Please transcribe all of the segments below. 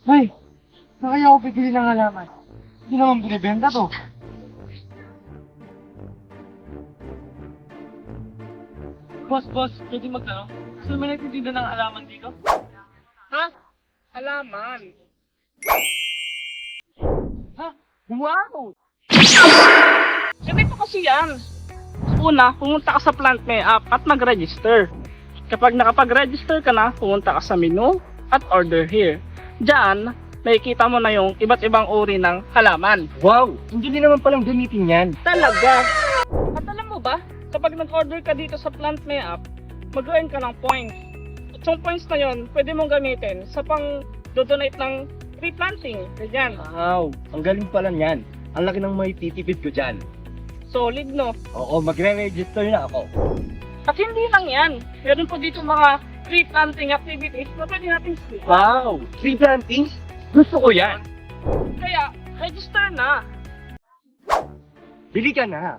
Ay, saan kaya ako bibili ng halaman? Hindi naman binibenta to. Boss, pwede magtanong? Saan may nagtitinda ng halaman dito? Ha? Halaman? Ha? Wow! Ganito kasi yan. Una, pumunta ka sa Plant Me app at mag-register. Kapag nakapag-register ka na, pumunta ka sa menu at order here. Diyan, makikita mo na yung iba't ibang uri ng halaman. Wow! Hindi din naman palang gamitin yan. Talaga! At alam mo ba, kapag nag-order ka dito sa Plant Me app, mag-earn ka ng points. At yung points na yon, pwede mong gamitin sa pang-donate ng tree planting. Ganyan. Wow! Ang galing pala niyan. Ang laki ng may titipid ko dyan. Solid, no? Oo, magre-register na ako. At hindi lang yan. Meron po dito mga tree planting activities na pwede natin skip. Wow! Tree planting? Gusto ko yan! Kaya, register na. Bili ka na!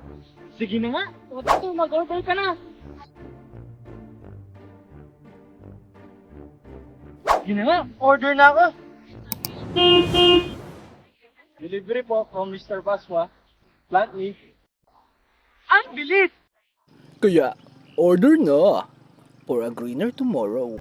Sige na nga! O dito, mag-order ka na. Sige na nga! Order na ako! Delivery po from Mr. Baswa. Plant me. Ang bilis! Kaya, order na for a greener tomorrow.